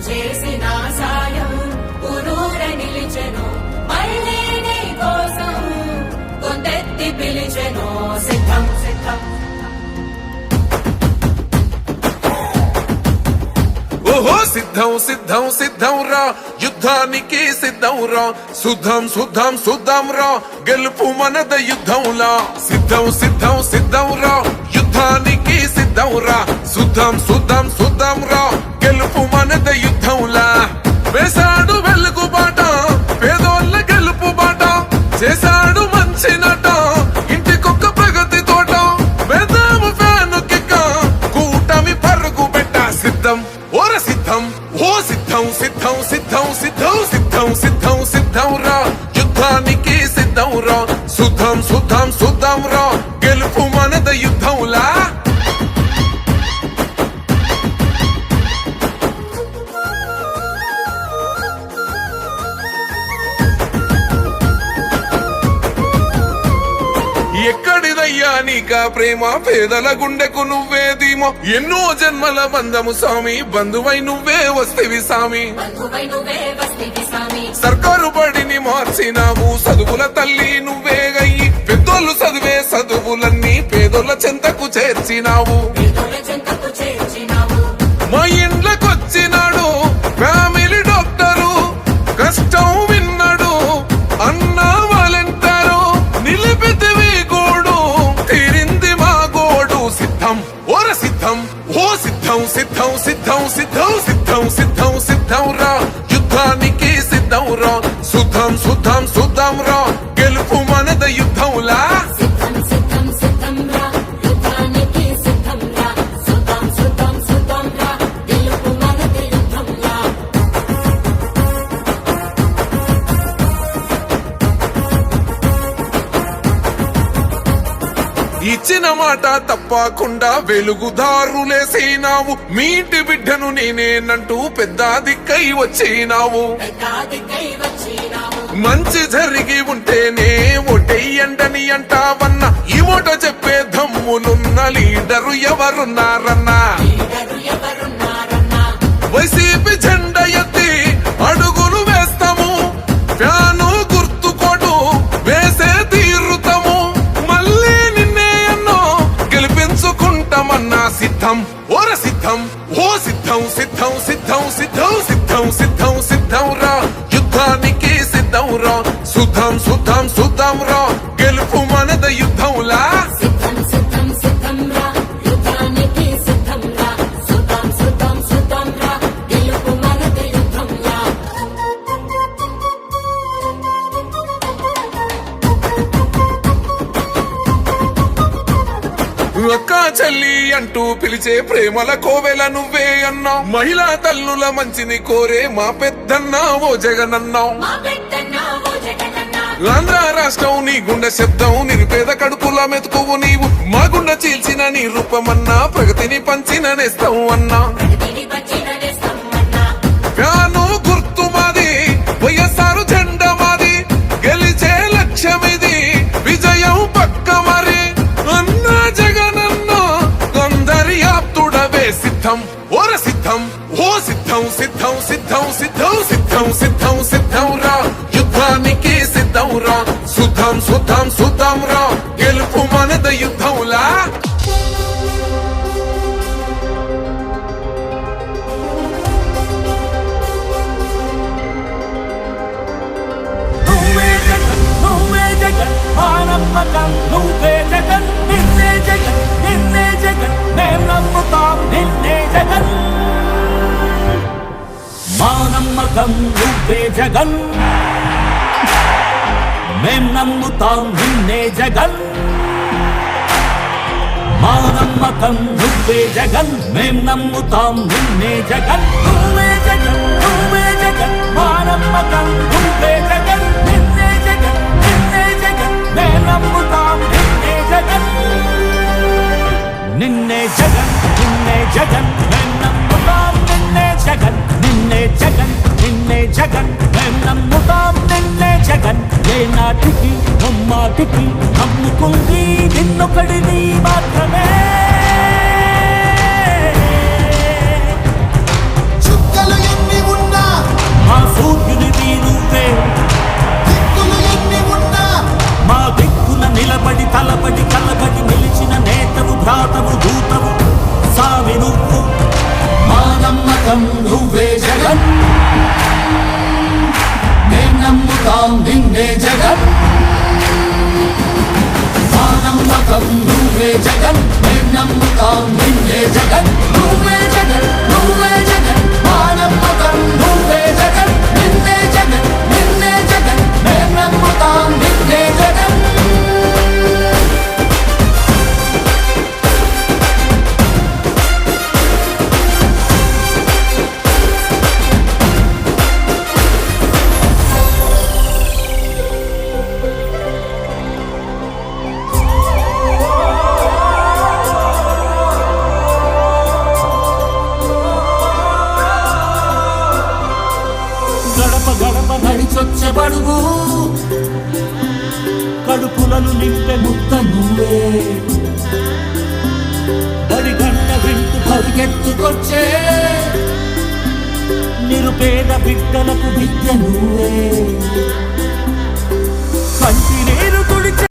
చేసిన సాయం ఊరూర నిలిచెను మళ్ళీ నీ కోసం గొంతెత్తి పిలిచెను సిద్ధం సిద్ధం ఓహో సిద్ధం సిద్ధం సిద్ధం రా యుద్ధానికి సిద్ధం రా సుద్ధం సుద్ధం సుద్ధం రా గెలుపు మనద యుద్ధంలా సిద్ధం సిద్ధం సిద్ధం రా యుద్ధానికి సిద్ధం రా సుద్ధం సుద్ధం సుద్ధం రా గెలుపు మనద యుద్ధంలా వేసాడు వెలుగు బాట పేదోళ్ళ గెలుపు బాట చేశాడు మంచి నట ఇంటికొక్క ప్రగతి తోట వేదాము ఫ్యాను కిక్క కూటమి పరుగు పెట్ట సిద్ధం ఓర సిద్ధం ఓ సిద్ధం సిద్ధం సిద్ధం సిద్ధం సిద్ధం సిద్ధం సిద్ధం రా యుద్ధానికి సిద్ధం రా సుద్ధం సుద్ధం సుద్ధం రా గెలుపు మనద యుద్ధంలా ఎక్కడిదయ్యా నీకా ప్రేమ పేదల గుండెకు నువ్వే ధీమో ఎన్నో జన్మల బంధము స్వామి బంధువై నువ్వే వస్తేవి స్వామి సర్కారు బడిని మార్చినావు చదువుల తల్లి నువ్వే గయ్యి పెద్దోళ్ళు చదివే చదువులన్నీ పేదోళ్ళ చెంతకు చేర్చినావు మా ఇండ్లకొచ్చినాడు ఫ్యామిలీ డాక్టరు కష్టం విన్నాడు అన్నా వాలంటారు నిలిపితివి గోడు తీరింది మా గోడు సిద్ధం ఓర సిద్ధం ఓ సిద్ధం సిద్ధం సిద్ధం సిద్ధం సిద్ధం సిద్ధం సిద్ధం రా యుద్ధానికి సిద్ధం రా సుద్ధం సుద్ధం సుద్ధం రా గెలుపు మనద యుద్ధంలా ఇచ్చిన మాట తప్పకుండా వెలుగుదారులేసినావు మీ ఇంటి బిడ్డను నేనేనంటూ పెద్ద దిక్కై వచ్చినావు మంచి జరిగి ఉంటేనే ఓటెయ్యండని అంటావన్నా ఈ ఓట చెప్పే దమ్ములున్న లీడరు ఎవరున్నారన్నా వైసీపీ జెండా ఎత్తి అడుగులు వేస్తాము ఫ్యాను గుర్తుకోటు వేసే తీరుతాము మళ్ళీ నిన్నే ఎన్నో గెలిపించుకుంటామన్నా సిద్ధం ఓర సిద్ధం ఓ సిద్ధం సిద్ధం సిద్ధం సిద్ధం సిద్ధం సిద్ధం సిద్ధం రా యుద్ధానికి సిద్ధం రా సుద్ధం సుద్ధం సుద్ధం రా గెలుపు మనద యుద్ధంలా అక్క చెల్లి అంటూ పిలిచే ప్రేమల కోవెల నువ్వే అన్నావు మహిళా తల్లుల మంచిని కోరే మా పెద్దన్నా ఓ జగనన్నావు ఆంధ్ర రాష్ట్రం నీ గుండె శబ్దం నిరుపేద కడుపుల మెతుకువు నీవు మా గుండె చీల్చిన నీ రూపమన్నా ప్రగతిని పంచిన నేస్తావు అన్నా ఫ్యాను గుర్తు మాది వైఎస్ఆర్ జెండా మాది గెలిచే లక్ష్యమిది విజయం పక్క మరి అన్నా జగనన్నా గంధర్యాప్తుడవే సిద్ధం ఓర సిద్ధం ఓ సిద్ధం సిద్ధం సిద్ధం సిద్ధం సిద్ధం సిద్ధం సిద్ధం రా యుద్ధానికి సిద్ధం రా సుద్ధం సుద్ధం సుద్ధం రా గెలుపు మనద యుద్ధంలా నువ్వే జగన్ నిన్నే జగన్ నిన్నే జగన్ మేం నమ్ముతాం నిన్నే జగన్ మా నమ్మకం నువ్వే జగన్ మేం నమ్ముతాం నిన్నే జగన్ మా నమ్మకం నువ్వే జగన్ మేం నమ్ముతాం నిన్నే జగన్ నువ్వే జగన్ నువ్వే జగన్ మా నమ్మకం నువ్వే జగన్ నిన్నే జగన్ నిన్నే జగన్ మేం నమ్ముతాం నిన్నే జగన్ నిన్నే జగన్ నిన్నే జగన్ మేం నమ్ముతాం నిన్నే జగన్ నిన్నే జగన్ నిన్నే జగన్ మేం నమ్ముతాం నిన్నే జగన్ ఏ నాటికి ముమ్మాటికి నమ్ముకుంది నిన్నొకడిని మాత్రమే చుక్కలు ఎన్ని నువ్వే. దిక్కులు ఎన్ని ఉన్నా మా దిక్కున నిలబడి తలబడి కలబడి నిలిచిన నేతవు భ్రాతవు దూతవు సామి నువ్వు. మా నమ్మకం నువ్వే జగన్, మేం నమ్ముతాం నిన్నే జగన్. మా నమ్మకం నువ్వే జగన్, మేం నమ్ముతాం నిన్నే జగన్. నువ్వే జగన్, నువ్వే జగన్, మా నమ్మకం నువ్వే జగన్. నిన్నే జగన్, నిన్నే జగన్, మేం నమ్ముతాం నిన్నే జగన్. గడప గడప నడిచొచ్చే బడుగు కడుపులను నింపే ముద్ద నువ్వే. బడి గంట వింటూ పరిగెత్తుకొచ్చే నిరుపేద బిడ్డలకు విద్య నువ్వే. కంటి నీరు